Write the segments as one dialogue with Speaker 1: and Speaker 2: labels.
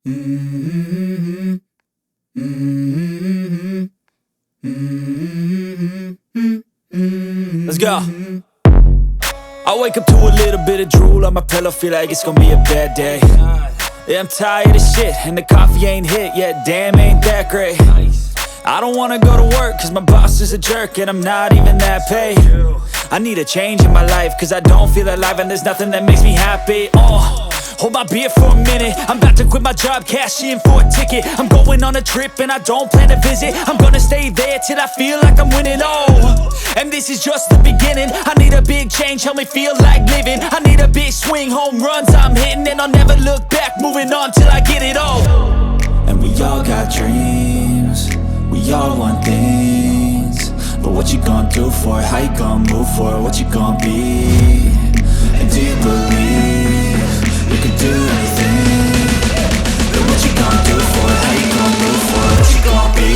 Speaker 1: Let's go. I wake up to a little bit of drool on my pillow, feel like it's gonna be a bad day. Yeah, I'm tired of shit, and the coffee ain't hit yet, damn, ain't that great. I don't wanna go to work, cause my boss is a jerk, and I'm not even that paid. I need a change in my life, cause I don't feel alive, and there's nothing that makes me happy. Hold my beer for a minute, I'm about to quit my job, cash in for a ticket. I'm going on a trip and I don't plan to visit. I'm gonna stay there till I feel like I'm winning, and this is just the beginning. I need a big change, help me feel like living. I need a big swing, home runs I'm hitting, and I'll never look back, moving on till I get it all. And we all got dreams, we all want things, but what you gonna do for it? How you gonna move for it? What you gonna be? And do you believe you can do anything? But what you gonna do for it? How you gonna move for it? What you gonna be?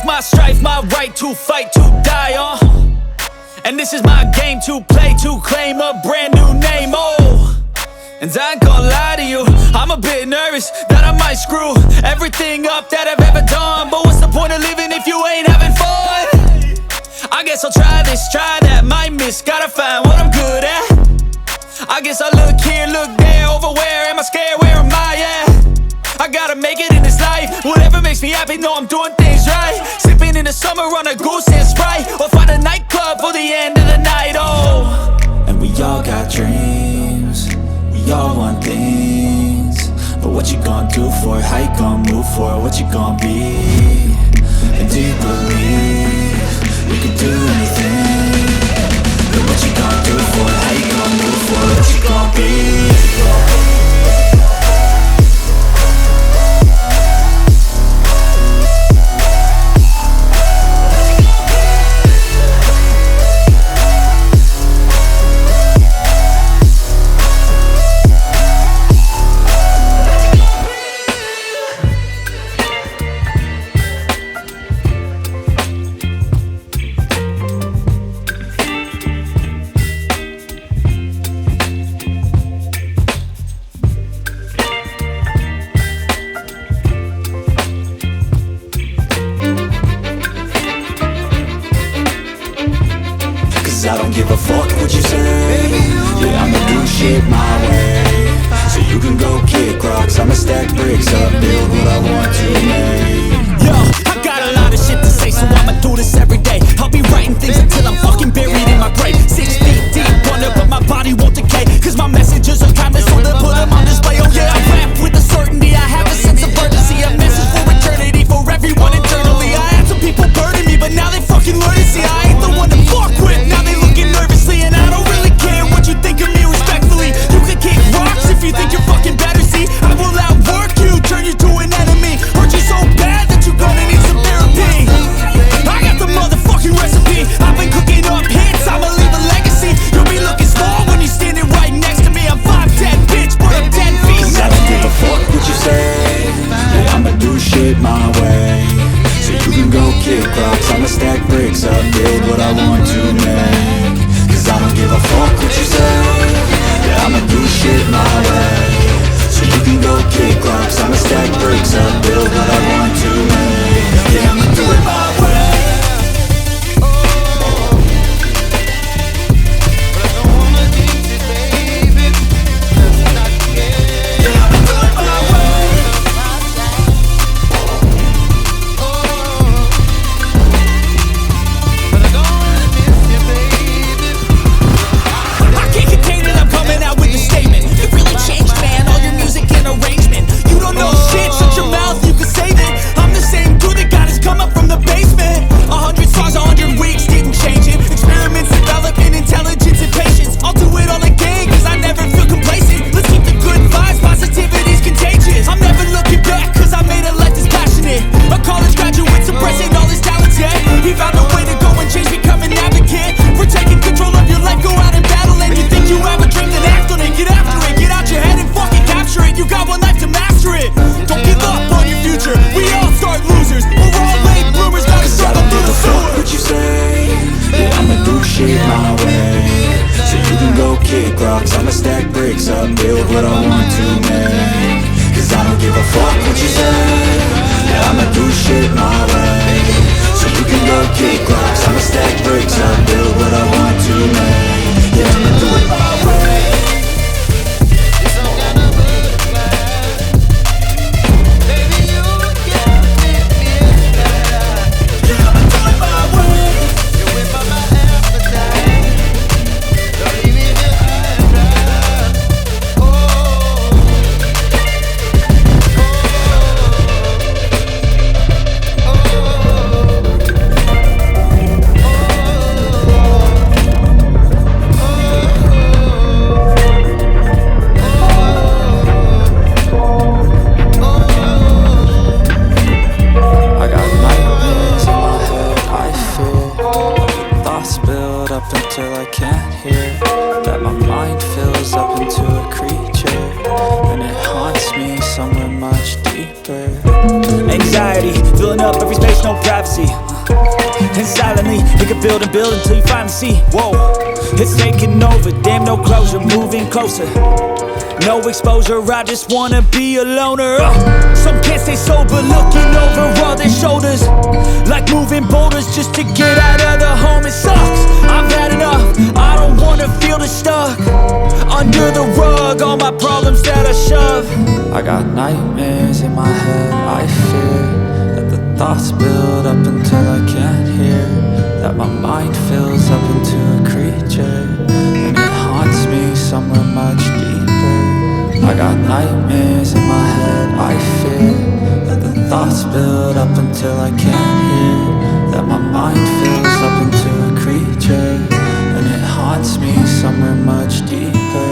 Speaker 1: My strife, my right to fight, to die on. And this is my game to play, to claim a brand new name, And I ain't gonna lie to you, I'm a bit nervous that I might screw everything up that I've ever done. But what's the point of living if you ain't having fun? I guess I'll try this, try that, might miss, gotta find what I'm good at. I guess I look here, look there, over where am I scared, where am I at? I gotta make it in this life, whatever makes me happy, know I'm doing things right. Sipping in the summer on a goose and Sprite, or find a nightclub for the end of the night, And we all got dreams, we all want things, but what you gonna do for it? How you gonna move for it? What you gonna be? And do you believe you can do anything? But what you gonna do for it? How you gonna move for it? What you gonna be? I don't give a fuck what you say. Yeah, I'ma do shit my way, so you can go kick rocks, I'ma stack bricks up, build what I want to make. Yo, I got a lot of shit to say, so I'ma do this every day. I'll be writing things until I'm fucking buried in my grave. 6 feet deep under, but my body won't decay, cause my messages are timeless, so they'll put them on display. Oh yeah, I rap with a certainty, I have a sense of urgency, a message for eternity, for everyone internally. I had some people burning me, but now they fucking learn to see I ain't the one to fuck with. Now they looking nervously, and I don't really care what you think of me respectfully. rocks, I'ma stack bricks up, build what I want to make. Cause I don't give a fuck what you say, yeah, I'ma do shit my way. So you can go kick rocks, I'ma stack bricks up, build what I want to make. Yeah, I'ma do it my way. Until I can't hear, that my mind fills up into a creature, and it haunts me somewhere much deeper. Anxiety, filling up every space, no privacy. And silently, you can build and build until you finally see, whoa, it's taking over, damn no closure, moving closer. No exposure, I just wanna be a loner. Some can't stay sober, looking over all their shoulders, like moving boulders just to get out of the home. It sucks, I've had enough, I don't wanna feel the stuck under the rug, all my problems that I shove. I got nightmares in my head, I fear that the thoughts build up until I can't hear, that my mind fills up into a creature, and it haunts me somewhere much deeper. I got nightmares in my head, I fear that the thoughts build up until I can't hear, that my mind fills up into a creature, and it haunts me somewhere much deeper.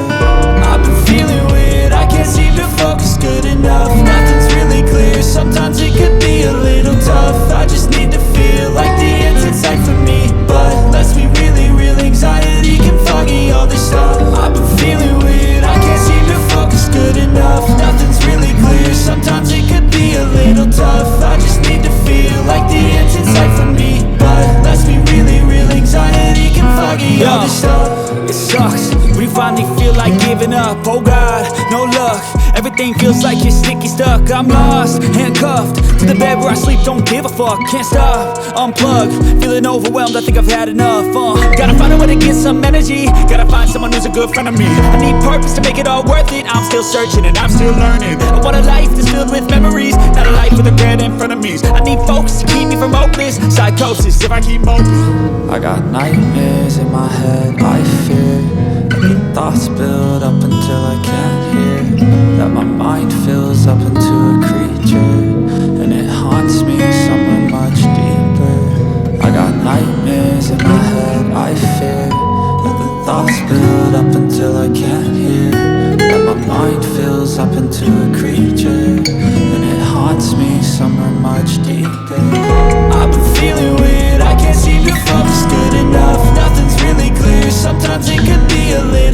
Speaker 1: I've been feeling weird, I can't seem to focus good enough. Nothing's really clear, sometimes it could be a little tough. I just need to feel like the end's in sight for me, but let's be really real, anxiety can foggy all this stuff. I've been feeling weird, I can't seem to focus good enough. Nothing's really clear, sometimes it could be a little tough. I just need to feel like the end's in sight for me, but let's be really real, anxiety can foggy all this stuff. It sucks when you finally feel like giving up. Oh God, no luck, everything feels like you're sticky stuck. I'm lost, handcuffed to the bed where I sleep, don't give a fuck. Can't stop, unplug, feeling overwhelmed, I think I've had enough. Gotta find a way to get some energy, gotta find someone who's a good friend of me. I need purpose to make it all worth it, I'm still searching and I'm still learning. I want a life that's filled with memories, not a life with regret and frenemies. I need focus to keep me from hopeless psychosis if I keep moping. I got nightmares in my head, I fear that the thoughts build up until I can't hear, that my mind fills up into a creature, and it haunts me somewhere much deeper. I got nightmares in my head, I fear that the thoughts build up until I can't hear, that my mind fills up into a creature, and it haunts me somewhere much deeper. I've been feeling weird, I can't seem to focus good enough. Nothing's really clear, sometimes it could be a little